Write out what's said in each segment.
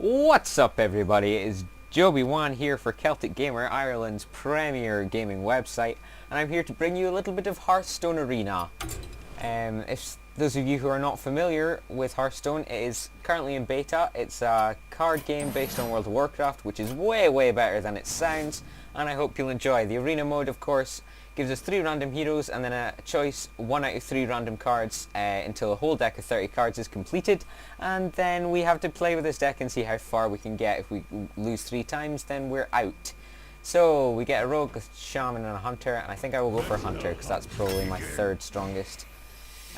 What's up, everybody? It is Jobiiwan here for Celtic Gamer, Ireland's premier gaming website, and I'm here to bring you a little bit of Hearthstone Arena. If those of you who are not familiar with Hearthstone, it is currently in beta. It's a card game based on World of Warcraft, which is way better than it sounds, and I hope you'll enjoy. The arena mode, of course, gives us 3 random heroes and then a choice 1 out of 3 random cards until a whole deck of 30 cards is completed, and then we have to play with this deck and see how far we can get. If we lose 3 times, then we're out. So we get a rogue, a shaman and a hunter, and I think I will go for a hunter because that's probably my 3rd strongest.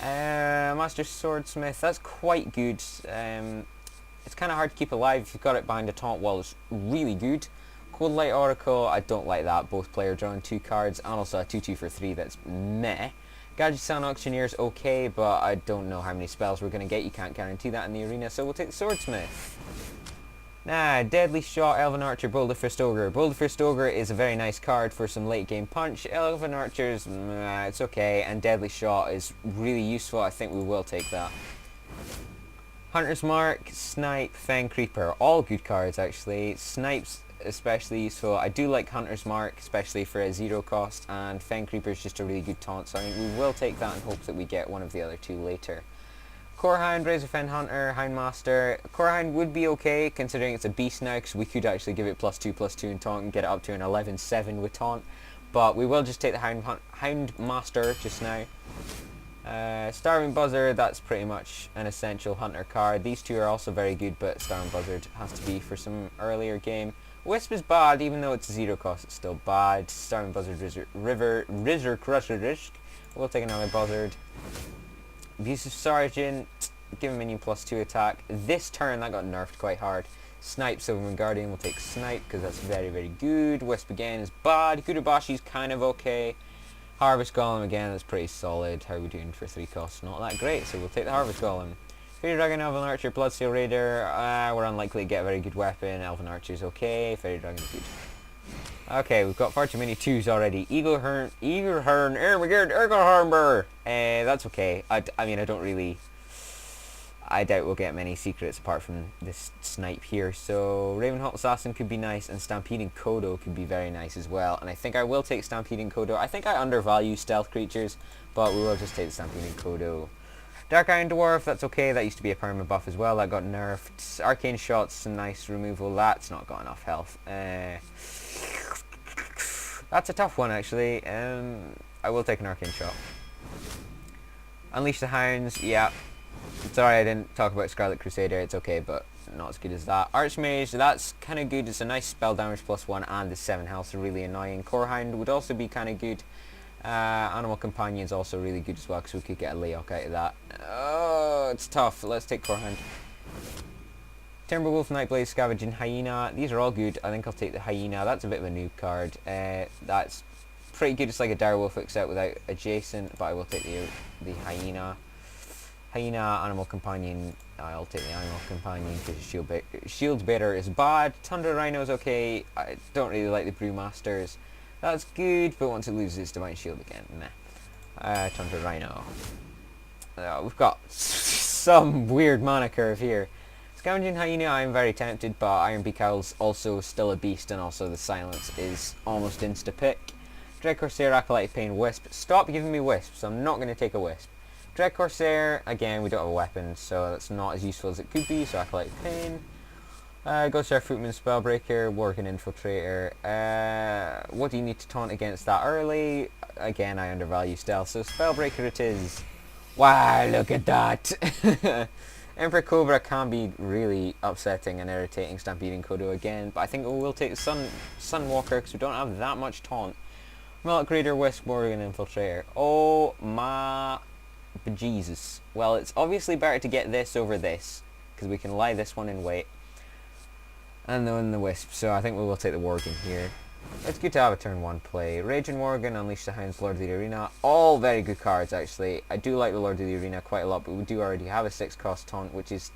Master Swordsmith, that's quite good. It's kind of hard to keep alive if you've got it behind a taunt wall. It's really good. Cold Light Oracle, I don't like that. Both player drawing 2 cards, and also a 2/2 for 3 that's meh. Gadgetzan Auctioneer's okay, but I don't know how many spells we're going to get. You can't guarantee that in the arena, so we'll take the Swordsmith. Deadly Shot, Elven Archer, Boulderfist Ogre. Boulderfist Ogre is a very nice card for some late game punch. Elven Archer's, it's okay, and Deadly Shot is really useful. I think we will take that. Hunter's Mark, Snipe, Fang Creeper, all good cards actually. Snipe's especially useful. I do like Hunter's Mark, especially for a 0 cost, and Fang Creeper is just a really good taunt, so I think we will take that and hope that we get one of the other 2 later. Corehound, Razorfen Hunter, Houndmaster. Corehound would be okay, considering it's a beast now, because we could actually give it +2/+2 in taunt and get it up to an 11/7 with taunt, but we will just take the Houndmaster just now. Starving Buzzard, that's pretty much an essential hunter card. These 2 are also very good, but Starving Buzzard has to be for some earlier game. Wisp is bad, even though it's a 0 cost, it's still bad. Starving Buzzard, Rizzer Crusher Risk. We'll take another Buzzard. Abusive Sergeant, give him a new +2 attack. This turn, that got nerfed quite hard. Snipe, Silvermoon Guardian, we'll take Snipe, because that's very good. Wisp again is bad. Gudabashi's kind of okay. Harvest Golem again, that's pretty solid. How are we doing for 3 costs? Not that great, so we'll take the Harvest Golem. Fairy Dragon, Elven Archer, Bloodsteel Raider, we're unlikely to get a very good weapon. Elven Archer's okay, Fairy Dragon's good. Okay, we've got far too many 2s already. Eaglehorn, Ergelharmber! That's okay. I doubt we'll get many secrets apart from this Snipe here. So Ravenhawk Assassin could be nice, and Stampeding Kodo could be very nice as well. And I think I will take Stampeding Kodo. I think I undervalue stealth creatures, but we will just take the Stampeding Kodo. Dark Iron Dwarf, that's okay. That used to be a perma buff as well. That got nerfed. Arcane Shot's some nice removal. That's not got enough health. That's a tough one actually. I will take an Arcane Shot. Unleash the Hounds, yeah. Sorry I didn't talk about Scarlet Crusader, it's okay, but not as good as that. Archmage, that's kind of good. It's a nice spell damage +1 and the 7 health, so really annoying. Corehound would also be kind of good. Animal Companion is also really good as well, because we could get a Layok out of that. Oh, it's tough. Let's take Corehound. Timberwolf, Nightblaze, Scavenging Hyena. These are all good. I think I'll take the Hyena. That's a bit of a noob card. That's pretty good. It's like a Direwolf except without adjacent, but I will take the Hyena. Hyena, Animal Companion. I'll take the Animal Companion because Shield Bearer is bad. Tundra Rhino is okay. I don't really like the Brewmasters. That's good, but once it loses its Divine Shield again, meh. Tundra Rhino. We've got some weird mana curve here. Scavenging Hyena, I'm very tempted, but Iron Beak Owl's also still a beast, and also the silence is almost insta-pick. Dread Corsair, Acolyte Pain, Wisp. Stop giving me Wisps, I'm not going to take a Wisp. Dread Corsair, again, we don't have a weapon, so that's not as useful as it could be, so Acolyte Pain. Ghoststar Footman, Spellbreaker, Worgen Infiltrator. What do you need to taunt against that early? Again, I undervalue stealth, so Spellbreaker it is. Wow, look at that! Emperor Cobra can be really upsetting and irritating. Stampeding Kodo again, but I think we will take Sunwalker because we don't have that much taunt. Moloch Raider, Wisp, Worgen Infiltrator. Oh my bejesus. Well, it's obviously better to get this over this, because we can lie this one in wait. And then the Wisp, so I think we will take the Worgen here. It's good to have a turn 1 play. Raging Worgen, Unleash the Hounds, Lord of the Arena. All very good cards actually. I do like the Lord of the Arena quite a lot, but we do already have a 6 cost taunt, which is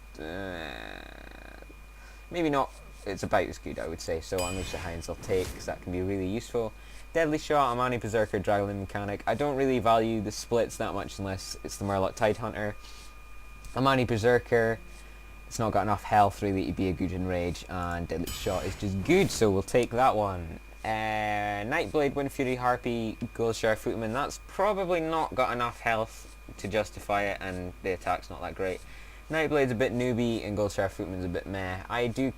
maybe not, it's about as good I would say, so Unleash the Hounds I'll take, because that can be really useful. Deadly Shot, Amani Berserker, Dragon Mechanic. I don't really value the splits that much unless it's the Murloc Tidehunter. Amani Berserker, it's not got enough health really to be a good enrage, and Deadly Shot is just good, so we'll take that one. Nightblade, Wind Fury, Harpy, Goldstar Footman, that's probably not got enough health to justify it, and the attack's not that great. Nightblade's a bit newbie and Goldstar Footman's a bit meh. I don't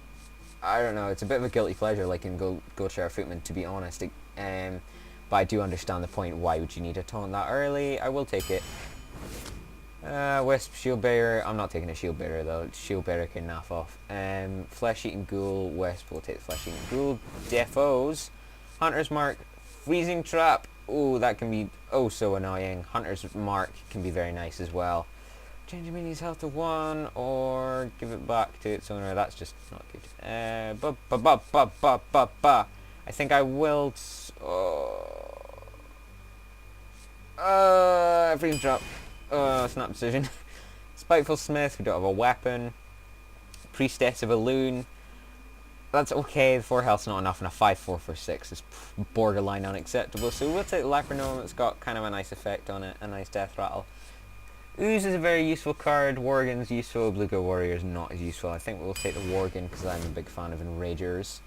know, it's a bit of a guilty pleasure like in Goldstar Footman, to be honest. But I do understand the point, why would you need a taunt that early? I will take it. Wisp, Shield Bearer, I'm not taking a Shield Bearer though, Shield Bearer can naff off. Flesh Eating Ghoul, Wisp will take the Flesh Eating Ghoul. Defos, Hunter's Mark, Freezing Trap, oh that can be oh so annoying. Hunter's Mark can be very nice as well. Change a minion's health to 1, or give it back to its owner, that's just not good. I think I will... Freezing Trap. Snap Decision. Spiteful Smith, we don't have a weapon. Priestess of Elune. That's okay, 4 health's not enough, and a 5-4 for 6 is borderline unacceptable, so we'll take the Leper Gnome. It's got kind of a nice effect on it, a nice death rattle. Ooze is a very useful card, Worgen's useful, Bluegill Warrior is not as useful. I think we'll take the Worgen because I'm a big fan of Enragers.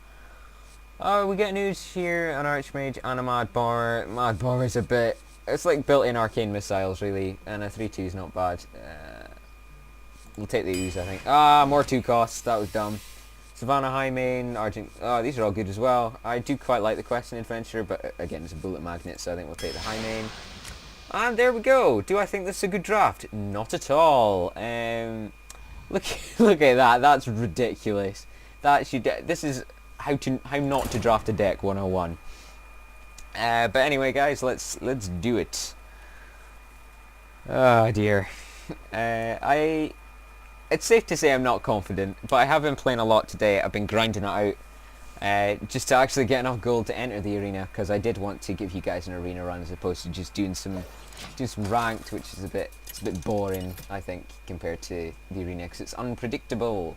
We get an Ooze here, an Archmage and a Mad Bar. Mad Bar is a bit... it's like built-in arcane missiles really, and a 3-2 is not bad. We'll take the Ooze I think. More 2 costs, that was dumb. Savannah Highmane, Argent... these are all good as well. I do quite like the Quest and Adventure, but again it's a bullet magnet, so I think we'll take the Highmane. And there we go. Do I think this is a good draft? Not at all. Look at that. That's ridiculous. This is how not to draft a deck 101. But anyway, guys, let's do it. Oh dear. It's safe to say I'm not confident, but I have been playing a lot today. I've been grinding it out. Just to actually get enough gold to enter the arena, because I did want to give you guys an arena run as opposed to just doing some ranked, which is a bit boring I think compared to the arena because it's unpredictable.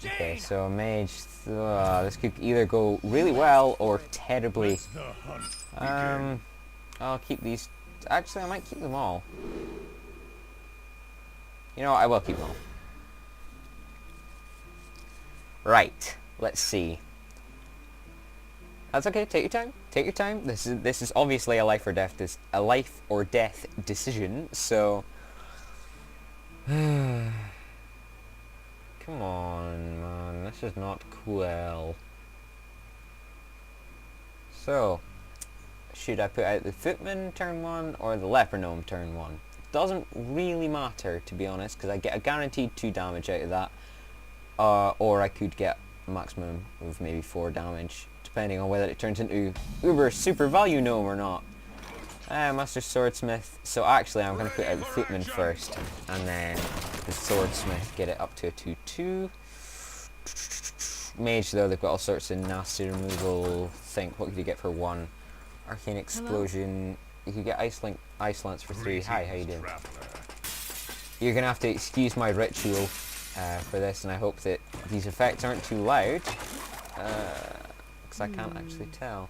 Okay, so mage, this could either go really well or terribly. I'll keep these. Actually, I might keep them all. You know what, I will keep them all. Right, let's see. That's okay, take your time. Take your time. This is obviously a life or death decision, so come on, man. This is not cool. So, should I put out the Footman turn 1 or the Leper Gnome turn 1? Doesn't really matter, to be honest, because I get a guaranteed 2 damage out of that. Or I could get a maximum of maybe 4 damage, depending on whether it turns into Uber Super Value Gnome or not. Master Swordsmith. So actually I'm going to put out the Footman first, and then the Swordsmith, get it up to a 2-2. Mage though, they've got all sorts of nasty removal. Think, what could you get for 1? Arcane Explosion. You could get Ice Lance for 3. Hi, how you doing? You're going to have to excuse my ritual for this, and I hope that these effects aren't too loud, because I can't actually tell.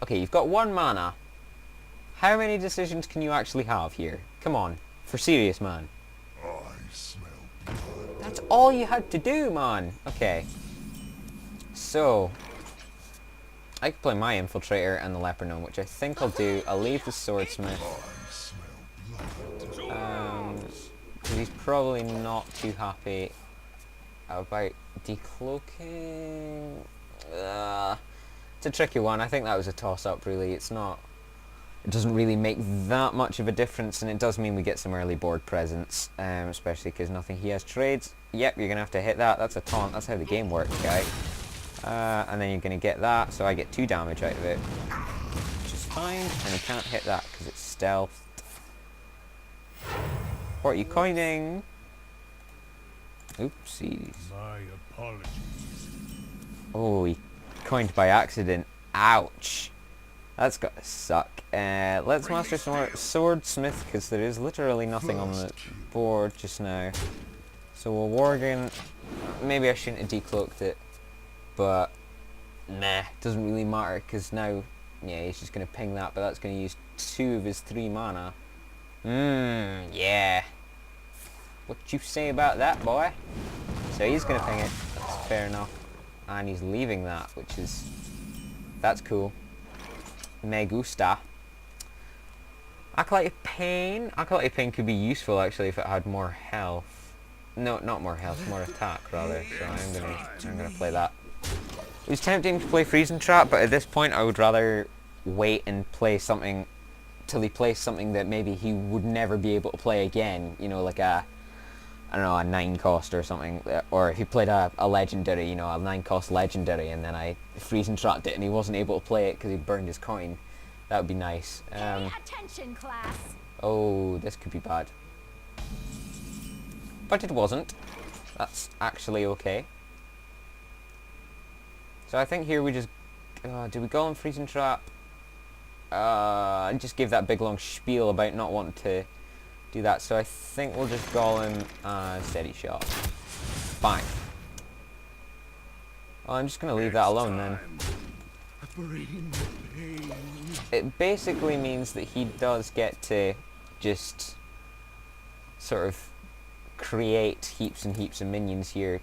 Okay, you've got 1 mana. How many decisions can you actually have here? Come on, for serious, man. That's all you had to do, man. Okay. So, I could play my Infiltrator and the Leper Gnome, which I think I'll do. I'll leave the Swordsmith. Because he's probably not too happy about decloaking. It's a tricky one. I think that was a toss-up, really. It doesn't really make that much of a difference, and it does mean we get some early board presence, especially because nothing he has trades. Yep, you're going to have to hit that. That's a taunt. That's how the game works, guy. And then you're going to get that, so I get 2 damage out of it, which is fine, and he can't hit that because it's stealth. What are you coining? Oopsies. My apologies. Oh, he coined by accident. Ouch. That's gotta suck. Let's master Swordsmith, because there is literally nothing on the board just now. So we'll Worgen. Maybe I shouldn't have decloaked it, but nah, doesn't really matter, because now, yeah, he's just gonna ping that, but that's gonna use 2 of his 3 mana. Yeah. What you say about that, boy? So he's gonna ping it. That's fair enough. And he's leaving that, which is... That's cool. Me gusta. Acolyte of Pain. Acolyte of Pain could be useful actually if it had more health. No, not more health, more attack rather. So I'm gonna play that. It was tempting to play Freezing Trap, but at this point I would rather wait and play something till he plays something that maybe he would never be able to play again. You know, like a, I don't know, a 9 cost or something. Or if he played a legendary, you know, a 9 cost legendary, and then I Freezing Trapped it and he wasn't able to play it because he burned his coin. That would be nice. Pay attention, class. Oh, this could be bad. But it wasn't. That's actually okay. So I think here we just... do we go on Freezing Trap? I just gave that big long spiel about not wanting to do that. So I think we'll just Golem Steady Shot. Fine. Well, I'm just going to leave that alone then. It basically means that he does get to just sort of create heaps and heaps of minions here,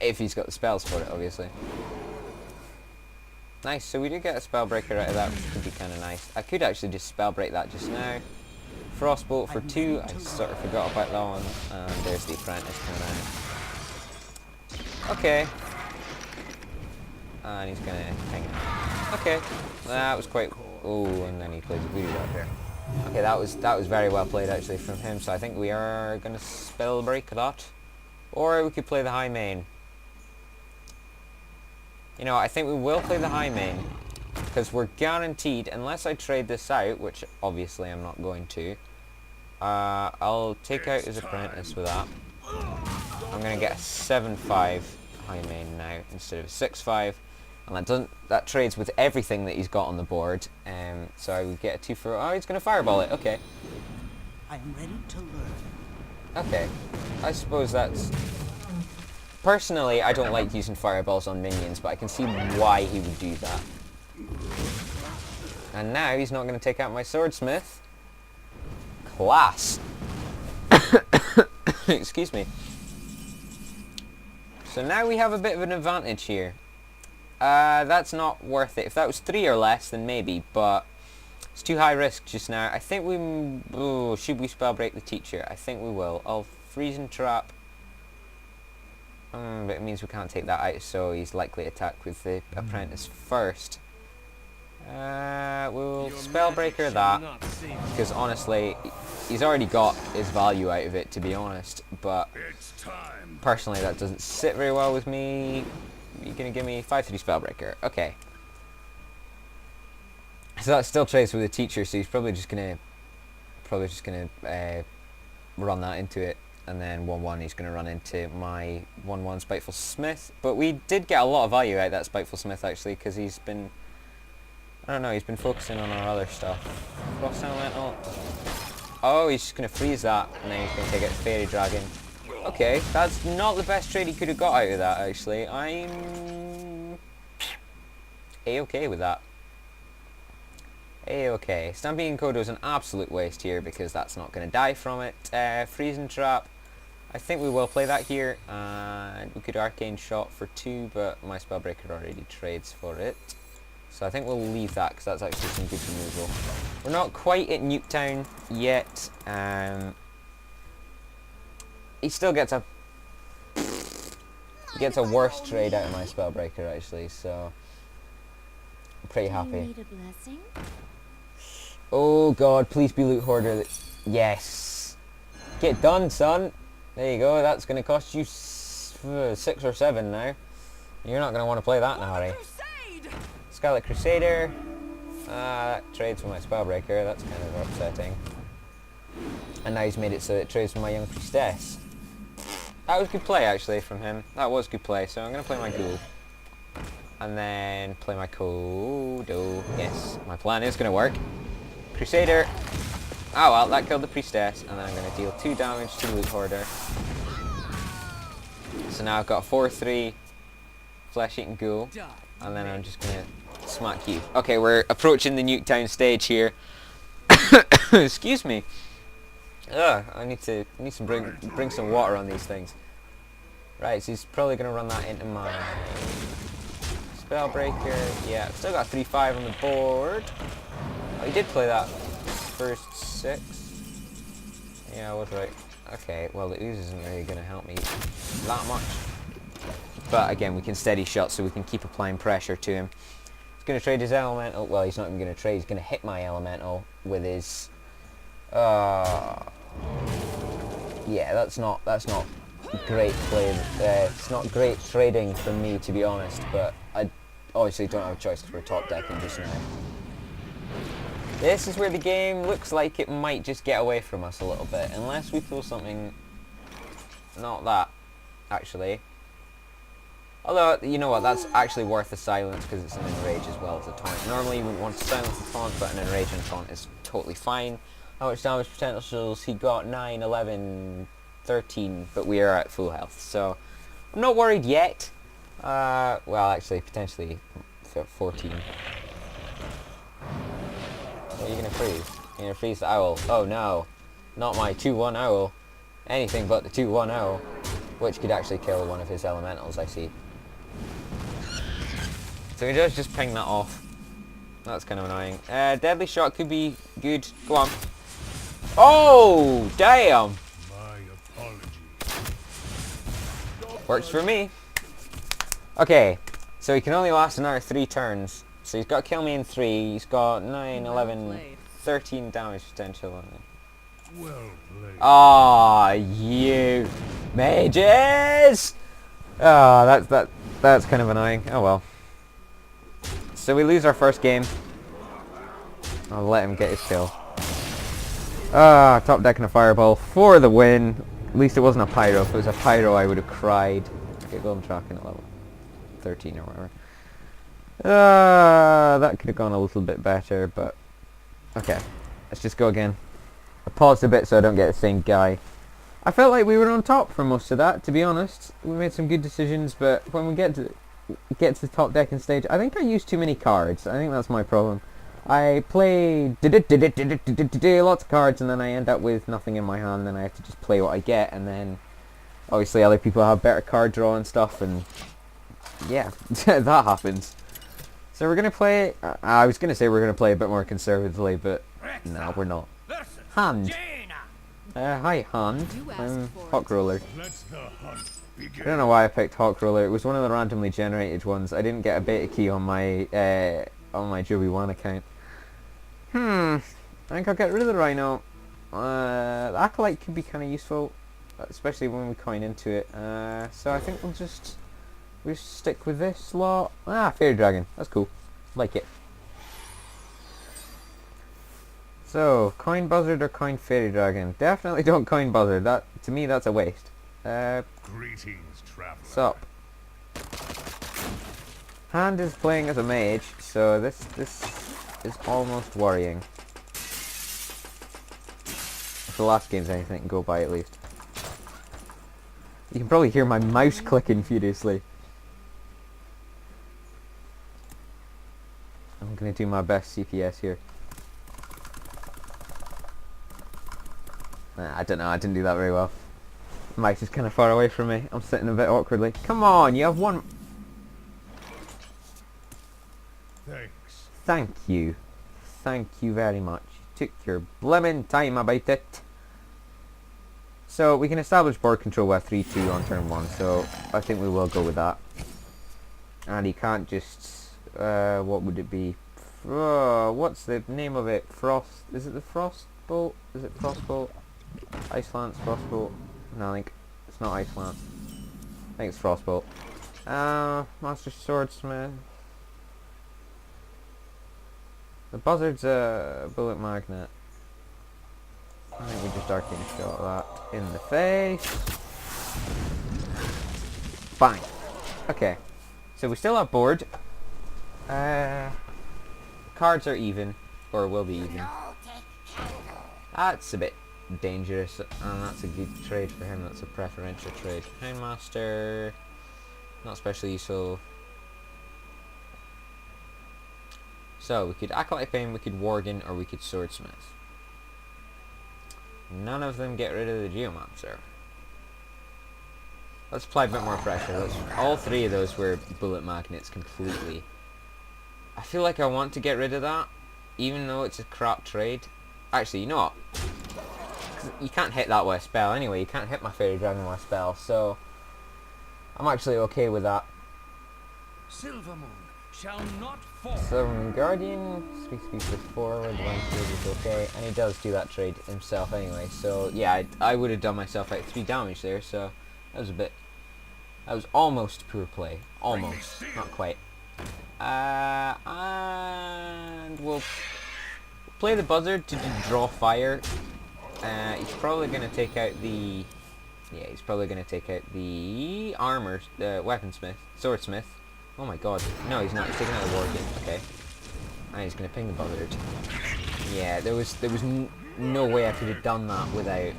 if he's got the spells for it, obviously. Nice, so we did get a Spellbreaker out of that, which could be kind of nice. I could actually just Spellbreak that just now. Frostbolt for 2, I sort of forgot about that one. And there's the Apprentice coming out. Okay. And he's gonna hang it. Okay, that was quite... Oh, and then he plays a voodoo up here. Okay, that was very well played actually from him, so I think we are gonna Spellbreak that. Or we could play the high main. You know, I think we will play the high main, because we're guaranteed, unless I trade this out, which obviously I'm not going to, I'll take out his Apprentice with that. I'm going to get a 7-5 high main now, instead of a 6-5, and that trades with everything that he's got on the board, so I would get a 2 for... Oh, he's going to Fireball it, okay. I'm ready to learn. Okay, I suppose that's... Personally, I don't like using fireballs on minions, but I can see why he would do that. And now he's not going to take out my swordsmith. Class! Excuse me. So now we have a bit of an advantage here. That's not worth it. If that was 3 or less, then maybe, but it's too high risk just now. I think we... Oh, should we Spellbreak the Teacher? I think we will. I'll Freezing Trap. But it means we can't take that out, so he's likely to attack with the Apprentice first. We'll Spellbreaker that, because honestly, he's already got his value out of it, to be honest, but personally that doesn't sit very well with me. You're going to give me 5-3 Spellbreaker. Okay. So that still trades with the Teacher, so he's probably just going to run that into it. And then 1-1 he's going to run into my 1-1 Spiteful Smith. But we did get a lot of value out of that Spiteful Smith actually, because he's been... I don't know, he's been focusing on our other stuff. Frost Elemental. Oh, he's just going to freeze that, and then he's going to take out Fairy Dragon. Okay, that's not the best trade he could have got out of that actually. I'm... A-okay with that. A-okay. Stampede Encoder is an absolute waste here, because that's not going to die from it. Freezing Trap. I think we will play that here, and we could Arcane Shot for 2, but my Spellbreaker already trades for it. So I think we'll leave that, because that's actually some good removal. We're not quite at Nuketown yet. He still gets a... He gets a worse trade out of my Spellbreaker, actually, so... I'm pretty happy. Need a blessing? Oh god, please be Loot Hoarder. Yes! Get done, son! There you go, that's going to cost you 6 or 7 now. You're not going to want to play that in a hurry. Scarlet Crusader. That trades with my Spellbreaker, that's kind of upsetting. And now he's made it so it trades with my Young Priestess. That was good play actually from him. That was good play, so I'm going to play my Ghoul. And then play my Kodo. Yes, my plan is going to work. Crusader. Oh well, that killed the Priestess, and then I'm going to deal 2 damage to the Loot Hoarder. So now I've got a 4-3 Flesh-Eating Ghoul, and then I'm just going to smack you. Okay, we're approaching the Nuketown stage here. Excuse me. Ugh, I need to bring some water on these things. Right, so he's probably gonna run that into my Spellbreaker. Yeah, still got 3-5 on the board. Oh, he did play that first 6. Yeah, I was right. Okay, well the ooze isn't really gonna help me that much. But again, we can steady shot, so we can keep applying pressure to him. He's gonna trade his elemental. Well, he's not even gonna trade. He's gonna hit my elemental with his. Yeah, that's not great play. It's not great trading from me, to be honest. But I obviously don't have a choice because we're top decking just now. This is where the game looks like it might just get away from us a little bit, unless we pull something. Not that, actually. Although, you know what, that's actually worth a silence because it's an enrage as well as a taunt. Normally you wouldn't want to silence a taunt, but an enrage and taunt is totally fine. How much damage potentials? He got 9, 11, 13, but we are at full health, so I'm not worried yet. Well, actually, potentially 14. What are you going to freeze? You're going to freeze the owl. Oh no, not my 2-1 owl. Anything but the 2-1 owl, which could actually kill one of his elementals, I see. So he does just ping that off. That's kind of annoying. Deadly shot could be good. Go on. Oh, damn! My apologies. Works for me. Okay, so he can only last another 3 turns. So he's got to kill me in 3. He's got 9, 11, 13 damage potential on it. Well played. Ah, you mages! Ah, that's kind of annoying. Oh well. So we lose our first game. I'll let him get his kill. Ah, top decking a fireball for the win. At least it wasn't a pyro. If it was a pyro, I would have cried. Okay, golden tracking at level 13 or whatever. That could have gone a little bit better, but okay. Let's just go again. I paused a bit so I don't get the same guy. I felt like we were on top for most of that, to be honest. We made some good decisions, but when we get to the top decking stage, I think I used too many cards. I think that's my problem. I play lots of cards, and then I end up with nothing in my hand, and I have to just play what I get, and then obviously other people have better card draw and stuff, and yeah, that happens. So we're gonna play. I was gonna say we're gonna play a bit more conservatively, but no, we're not. Hand. Hi, Hand. I'm Hawk Roller. Let the hunt begin. I don't know why I picked Hawk Roller. It was one of the randomly generated ones. I didn't get a beta key on my Jobiiwan account. I think I'll get rid of the Rhino. The Acolyte could be kind of useful, especially when we coin into it. So I think we'll just stick with this lot. Fairy Dragon. That's cool. Like it. So, coin Buzzard or coin Fairy Dragon? Definitely don't coin Buzzard. That, to me, that's a waste. Greetings, traveler. Sup. Hand is playing as a mage, so this is almost worrying. If the last game's anything to go by, at least. You can probably hear my mouse clicking furiously. I'm gonna do my best CPS here. I don't know, I didn't do that very well. Mike's just kind of far away from me. I'm sitting a bit awkwardly. Come on, you have one. Thanks. Thank you. Thank you very much. You took your blimmin' time about it. So we can establish board control with 3-2 on turn 1, so I think we will go with that. And he can't just... what would it be? What's the name of it? Frost... Is it the Frost Bolt? Is it Frost Bolt? Ice Lance, Frost Bolt? No, I think it's not Ice Lance. I think it's Frost Bolt. Master Swordsmith. The Buzzard's a bullet magnet. I think we just arcane shot that in the face. Bang. Okay. So we still have board. Cards are even, or will be even. That's a bit dangerous, and that's a good trade for him. That's a preferential trade. Houndmaster, not especially useful. So we could Acolyte Pain, we could Worgen, or we could Swordsmith. None of them get rid of the Geomancer. Let's apply a bit more pressure. All three of those were bullet magnets completely. I feel like I want to get rid of that, even though it's a crap trade. Actually, you know what? You can't hit that with a spell anyway. You can't hit my Fairy Dragon with a spell, so I'm actually okay with that. Silver Moon shall not fall. Silver Moon Guardian, 3 speed for forward, 1 speed is okay, and he does do that trade himself anyway, so yeah, I would have done myself out 3 damage there, so that was almost poor play. Almost. Not quite. And we'll play the Buzzard to draw fire. He's probably going to take out the... Yeah, he's probably going to take out the armor, the weaponsmith, swordsmith. Oh my god. No, he's not. He's taking out the wargate. Okay. And he's going to ping the Buzzard. Yeah, there was no way I could have done that without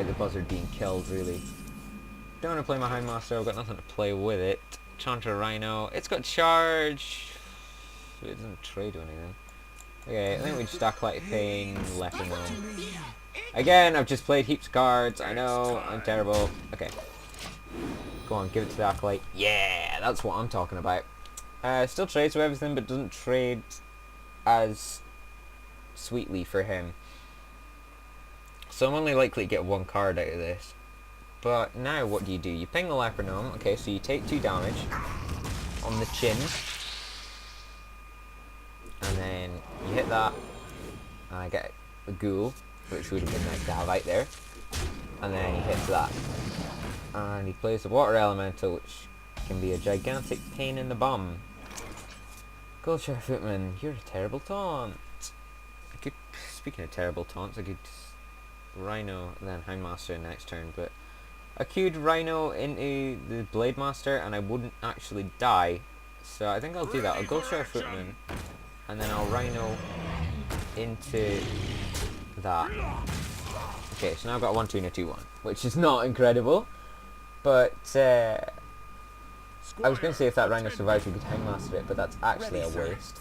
the Buzzard being killed, really. Don't want to play my Houndmaster. I've got nothing to play with it. Chanter Rhino. It's got charge. It doesn't trade or anything. Okay, I think we just Acolyte Pain, Leper Gnome. Again, I've just played heaps of cards. I know, I'm terrible. Okay. Go on, give it to the Acolyte. Yeah, that's what I'm talking about. Still trades with everything, but doesn't trade as sweetly for him. So I'm only likely to get 1 card out of this. But now what do? You ping the Leper Gnome. Okay, so you take 2 damage on the chin. And then you hit that. And I get a Ghoul, which would have been nice to have out there. And then he hits that. And he plays the Water Elemental, which can be a gigantic pain in the bum. Goldshire Footman, you're a terrible taunt. Speaking of terrible taunts, I could Rhino and then Houndmaster next turn, but I queued Rhino into the Blade Master and I wouldn't actually die, so I think I'll do that. I'll Goldshire Footman and then I'll Rhino into that. Okay, so now I've got a 1-2 and a 2-1, which is not incredible, but I was going to say if that Rhino survives we could Houndmaster it, but that's actually a waste.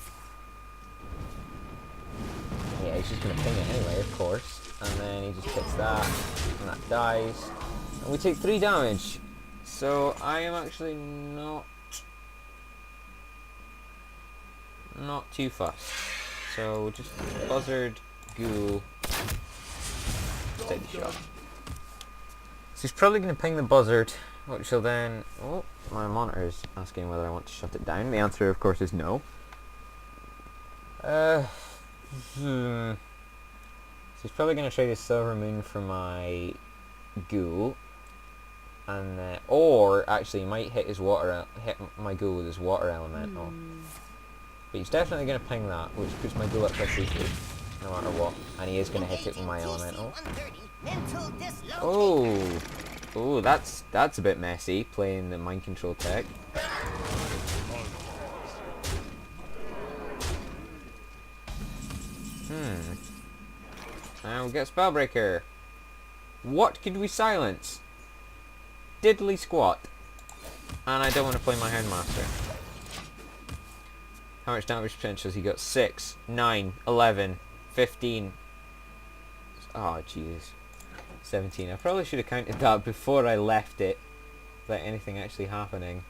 Yeah, he's just going to ping it anyway, of course. And then he just hits that, and that dies. And we take 3 damage. So I am actually not too fussed. So just Buzzard, Ghoul, take the shot. So he's probably going to ping the Buzzard, which will then... Oh, my monitor is asking whether I want to shut it down. The answer, of course, is no. So he's probably going to trade his Silver Moon for my Ghoul, and or actually he might hit my Ghoul with his Water Elemental. But he's definitely going to ping that, which puts my Ghoul up by 3, no matter what, and he is going to hit it with my Elemental. Oh, that's a bit messy playing the mind control tech. Now we get Spellbreaker. What could we silence? Diddly squat. And I don't want to play my Houndmaster. How much damage potential has he got? 6, 9, 11, 15. Oh, jeez. 17. I probably should have counted that before I left it, without anything actually happening.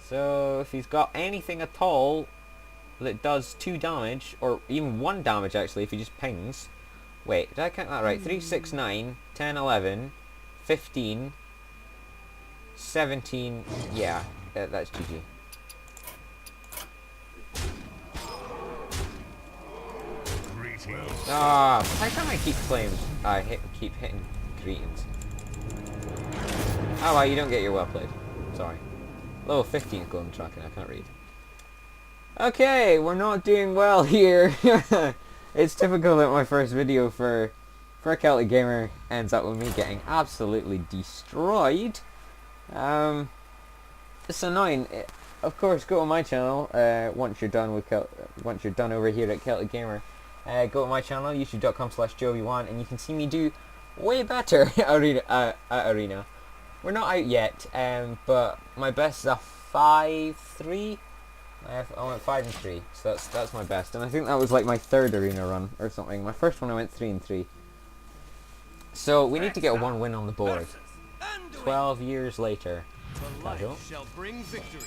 So, if he's got anything at all that does 2 damage, or even 1 damage actually, if he just pings. Wait, did I count that right? 3, 6, 9, 10, 11, 15, 17, yeah, that's GG. Ah, why can't I keep playing? Keep hitting greetings. Oh well, you don't get your well played. Sorry. Level 15 is golden tracking, I can't read. Okay, we're not doing well here. It's typical that my first video for a Celtic gamer ends up with me getting absolutely destroyed. It's annoying. Of course, go to my channel once you're done over here at Celtic Gamer. Go to my channel, youtube.com/Jobiiwan, and you can see me do way better at Arena. We're not out yet, but my best is a 5-3. I went 5-3, so that's my best, and I think that was like my 3rd Arena run or something. My first one I went 3-3. So we need to get one win on the board. And 12 years later. the light shall bring victory.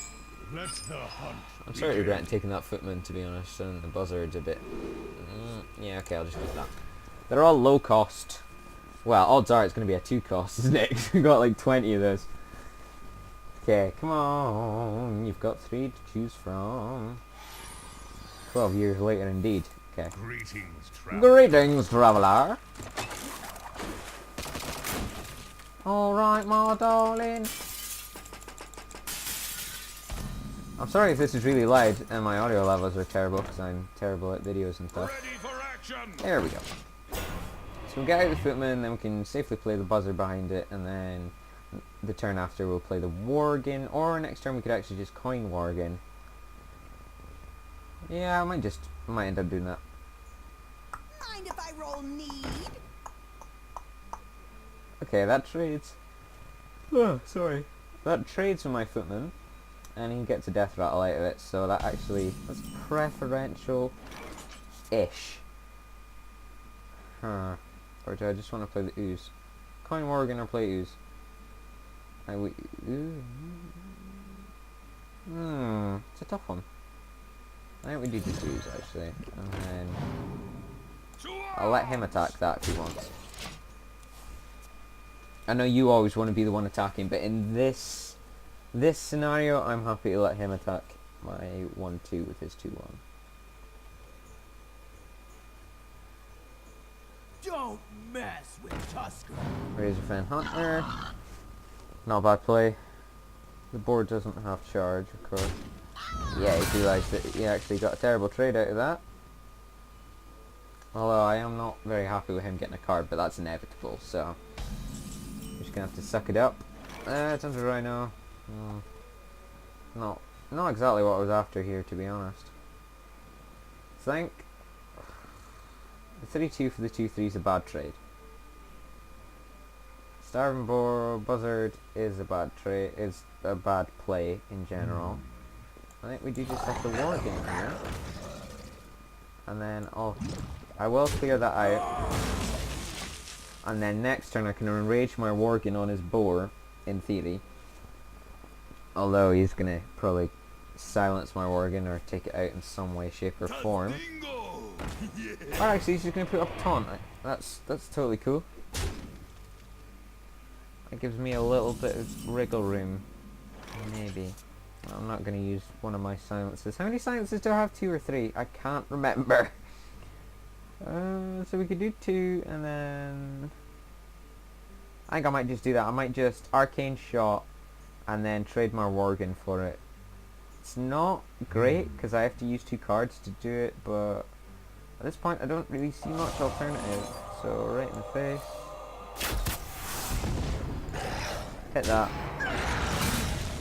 Let the hunt I'm sorry to begin. regret taking that footman, to be honest, and the buzzard's a bit... yeah, okay, I'll just keep that. They're all low cost. Well, odds are it's going to be a 2 cost, isn't it? 'Cause we've got like 20 of those. Okay, come on. You've got 3 to choose from. 12 years later, indeed. Okay. Greetings, traveler. Greetings, traveller. Alright, my darling. I'm sorry if this is really loud and my audio levels are terrible because I'm terrible at videos and stuff. Ready for action. There we go. So we'll get out the footman, then we can safely play the buzzer behind it, and then the turn after we'll play the worgen, or next turn we could actually just coin worgen. Yeah, I might end up doing that. Mind if I roll need? Okay, that trades. Oh, sorry. That trades with my footman, and he gets a death rattle out of it, so that's preferential-ish. Huh. Or do I just want to play the ooze? Coin worgen or play ooze? It's a tough one. I think we do just ooze, actually. And then I'll let him attack that if he wants. I know you always want to be the one attacking, but in this scenario, I'm happy to let him attack my 1-2 with his 2-1. Don't mess with Tusker. Razorfen Hunter. Not a bad play. The board doesn't have charge, of course. Yeah, he realised that he actually got a terrible trade out of that. Although I am not very happy with him getting a card, but that's inevitable, so we're just gonna have to suck it up. It's under Rhino. Not exactly what I was after here, to be honest. I think the 3-2 for the 2-3 is a bad trade. Starving Boar Buzzard is a bad trade. Is a bad play in general. I think we do just have to war game here, and then I will clear that out, and then next turn I can enrage my worgen on his boar, in theory. Although he's gonna probably silence my worgen or take it out in some way, shape, or form. Or actually, he's just gonna put up a taunt. That's totally cool. That gives me a little bit of wriggle room, maybe. I'm not going to use one of my silences. How many silences do I have? 2 or 3? I can't remember. So we could do 2, and then I think I might just do that. I might just Arcane Shot, and then trade my worgen for it. It's not great, because I have to use 2 cards to do it, but at this point I don't really see much alternative. So right in the face. Hit that.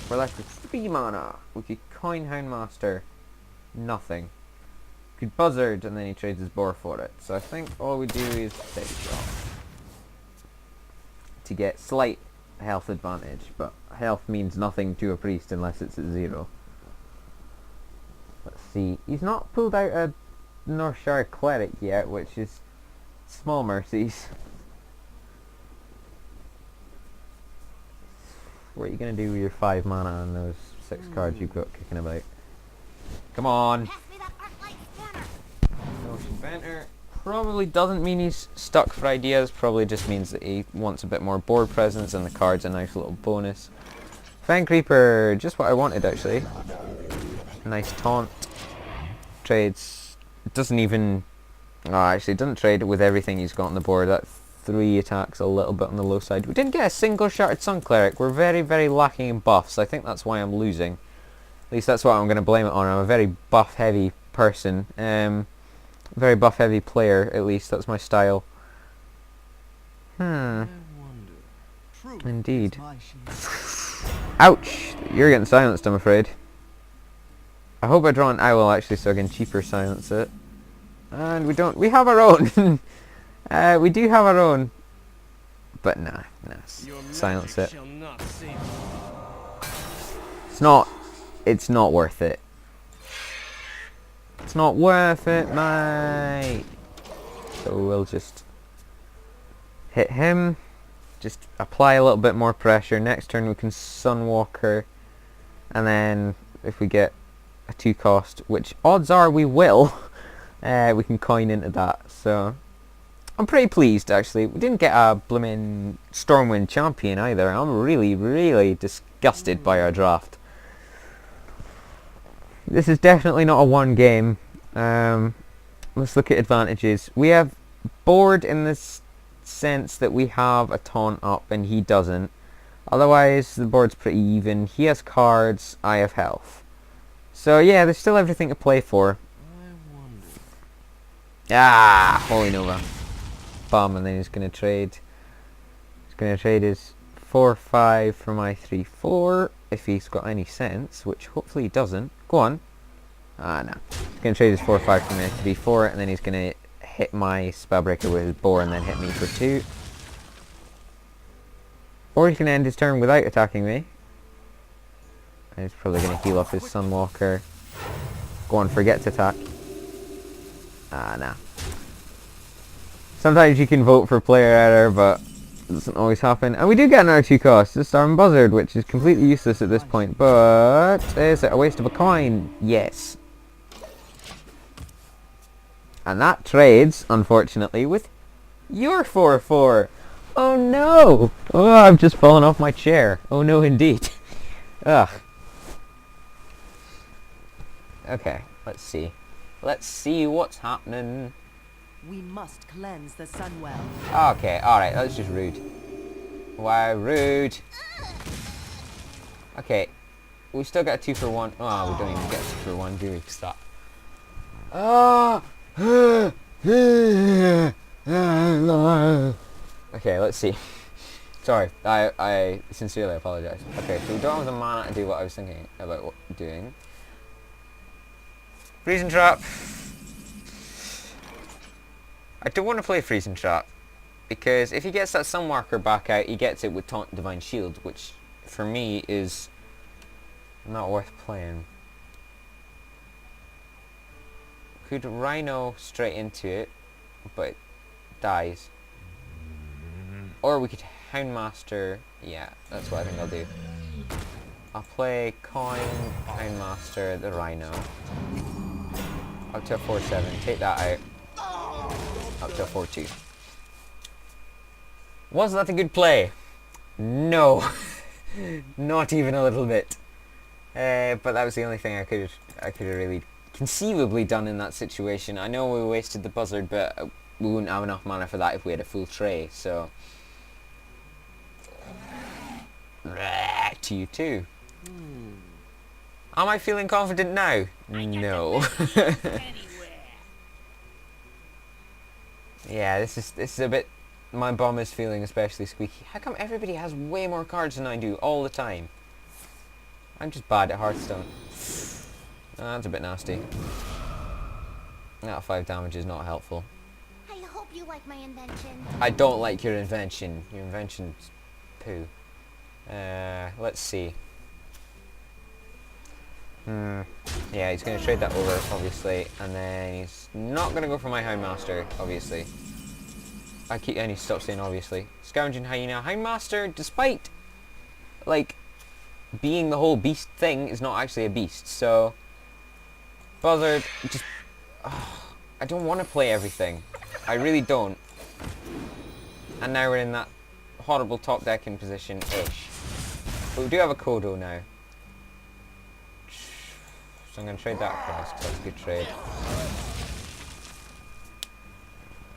We're left with 3 mana. We could coin Houndmaster. Nothing. We could Buzzard, and then he trades his boar for it. So I think all we do is take a shot to get slight health advantage, but health means nothing to a priest unless it's at 0. Let's see. He's not pulled out a Northshire Cleric yet, which is small mercies. What are you going to do with your 5 mana on those 6 cards you've got kicking about? Come on! Pass me that Arclight scanner. Notion Banter probably doesn't mean he's stuck for ideas, probably just means that he wants a bit more board presence and the card's a nice little bonus. Fang Creeper, just what I wanted actually. Nice taunt. Trades. It doesn't even... Oh, actually it doesn't trade with everything he's got on the board. That 3 attacks a little bit on the low side. We didn't get a single Shattered Sun Cleric. We're very, very lacking in buffs. I think that's why I'm losing. At least that's what I'm going to blame it on. I'm a very buff-heavy person. Very buff-heavy player, at least. That's my style. Indeed. Ouch! You're getting silenced, I'm afraid. I hope I draw an owl, actually, so I can cheaper silence it. And we don't. We have our own! We do have our own, but nah, silence it. It's not worth it. It's not worth it, mate. So we'll just hit him. Just apply a little bit more pressure. Next turn we can Sunwalker. And then if we get a 2 cost, which odds are we will, we can coin into that. So I'm pretty pleased actually. We didn't get a blooming Stormwind champion either. I'm really, really disgusted by our draft. This is definitely not a one game. Let's look at advantages. We have board in this sense that we have a taunt up and he doesn't. Otherwise the board's pretty even. He has cards, I have health. So yeah, there's still everything to play for. Holy Nova. Bum, and then he's gonna trade. He's gonna trade his 4/5 for my 3/4 if he's got any sense, which hopefully he doesn't. Go on. No. He's gonna trade his 4/5 for my 3/4, and then he's gonna hit my Spellbreaker with his boar and then hit me for 2. Or he can end his turn without attacking me. And he's probably gonna heal up his Sunwalker. Go on, forget to attack. Nah. Sometimes you can vote for player error, but it doesn't always happen. And we do get another 2 costs. This Storm Buzzard, which is completely useless at this point. But is it a waste of a coin? Yes. And that trades, unfortunately, with your 4/4. Oh no! Oh, I've just fallen off my chair. Oh no, indeed. Ugh. Okay, let's see. Let's see what's happening. We must cleanse the Sunwell. Okay, alright, that's just rude. Why rude? Okay, we still got a 2-for-1. Oh, we don't even get a 2-for-1, do we? Stop. Okay, let's see. Sorry, I sincerely apologize. Okay, so we don't have the mana to do what I was thinking about doing. Freezing Trap. I don't want to play Freezing Trap because if he gets that Sunmarker back out, he gets it with Taunt Divine Shield, which for me is not worth playing. Could Rhino straight into it, but it dies. Or we could Houndmaster. Yeah, that's what I think I'll do. I'll play Coin, Houndmaster, the Rhino. Up to a 4/7. Take that out. Up to a 4/2. Was that a good play? No. Not even a little bit. But that was the only thing I could have really conceivably done in that situation. I know we wasted the Buzzard, but we wouldn't have enough mana for that if we had a full tray, so... to you too. Am I feeling confident now? No. Yeah, this is a bit... My bum is feeling especially squeaky. How come everybody has way more cards than I do all the time? I'm just bad at Hearthstone. That's a bit nasty. That 5 damage is not helpful. I hope you like my invention. I don't like your invention. Your invention's poo. Let's see. Yeah, he's going to trade that over, obviously, and then he's not going to go for my Houndmaster, obviously. And he stops saying obviously. Scavenging Hyena. Houndmaster, despite, like, being the whole beast thing, is not actually a beast, so... Buzzard, just... I don't want to play everything. I really don't. And now we're in that horrible top decking position-ish. But we do have a Kodo now. So I'm going to trade that across, because that's a good trade.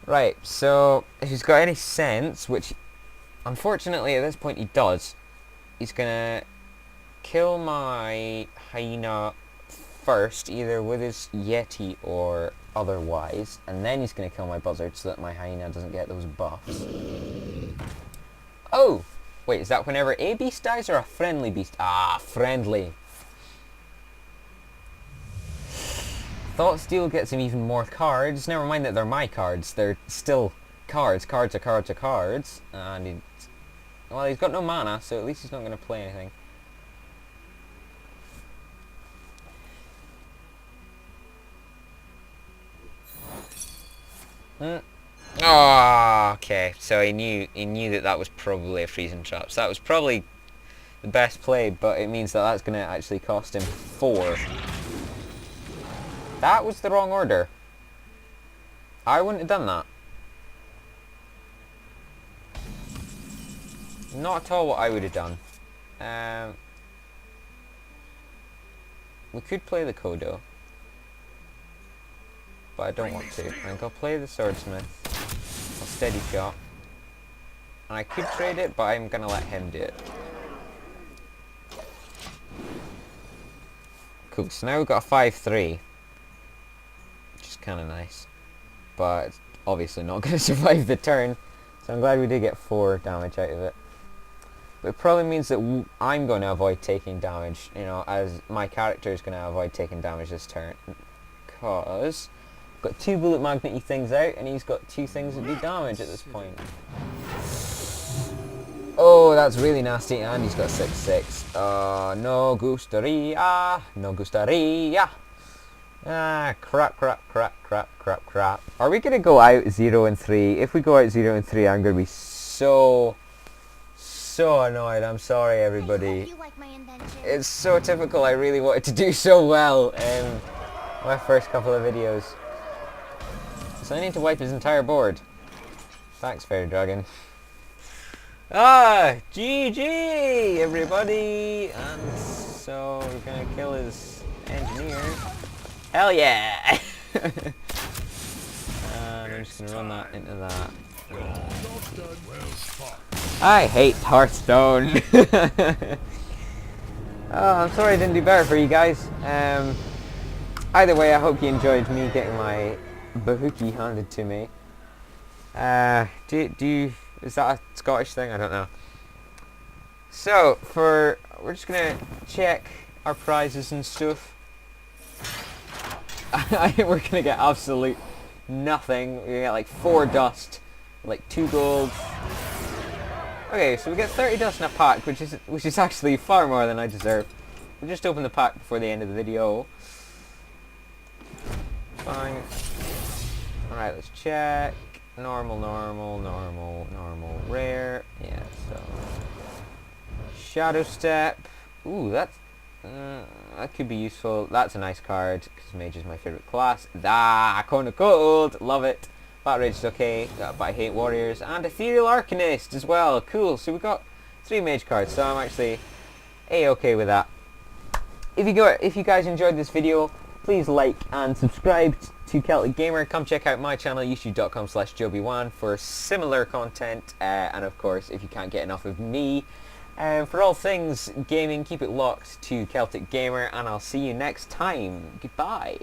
Right, so if he's got any sense, which unfortunately at this point he does, he's going to kill my Hyena first, either with his Yeti or otherwise, and then he's going to kill my Buzzard so that my Hyena doesn't get those buffs. Oh! Wait, is that whenever a beast dies or a friendly beast? Ah, friendly. Thought Steel gets him even more cards. Never mind that they're my cards. They're still cards. Cards are cards are cards. And well, he's got no mana, so at least he's not going to play anything. Oh, okay. So he knew that was probably a freezing trap. So that was probably the best play, but it means that that's going to actually cost him 4. That was the wrong order. I wouldn't have done that. Not at all what I would have done. We could play the Kodo, but I don't want to. I think I'll play the Swordsmith. I'll steady shot. And I could trade it, but I'm going to let him do it. Cool, so now we've got a 5-3. Which is kind of nice. But it's obviously not going to survive the turn. So I'm glad we did get 4 damage out of it. But it probably means that I'm going to avoid taking damage, you know, as my character is going to avoid taking damage this turn. Because I've got 2 bullet magnet-y things out, and he's got 2 things that do damage at this point. Oh, that's really nasty, and he's got 6-6. No gustaría, no gustaría. Ah, crap. Are we going to go out 0-3? If we go out 0-3, I'm going to be so annoyed. I'm sorry, I everybody. hope you like my invention. It's so typical. I really wanted to do so well in my first couple of videos. So I need to wipe his entire board. Thanks, Fairy Dragon. Ah, GG, everybody. And so we're going to kill his engineer. Hell yeah! And I'm just going to run that into that. I hate Hearthstone. Oh, I'm sorry I didn't do better for you guys. Either way, I hope you enjoyed me getting my Bahuki handed to me. Is that a Scottish thing? I don't know. So, we're just gonna check our prizes and stuff. We're gonna get absolute nothing. We're gonna get like 4 dust, like 2 gold. Okay, so we get 30 dust in a pack, which is actually far more than I deserve. We'll just open the pack before the end of the video. Fine. Alright, let's check. Normal, rare. Yeah, so Shadow Step. Ooh, that could be useful. That's a nice card because Mage is my favorite class. Cone of Gold, love it. Bat Rage's okay, but I hate Warriors, and Ethereal Arcanist as well. Cool. So we got 3 Mage cards, so I'm actually a-okay with that. If you guys enjoyed this video, please like and subscribe to Celtic Gamer. Come check out my channel, youtube.com/Jobiiwan, for similar content. And of course, if you can't get enough of me, for all things gaming, keep it locked to Celtic Gamer, and I'll see you next time. Goodbye.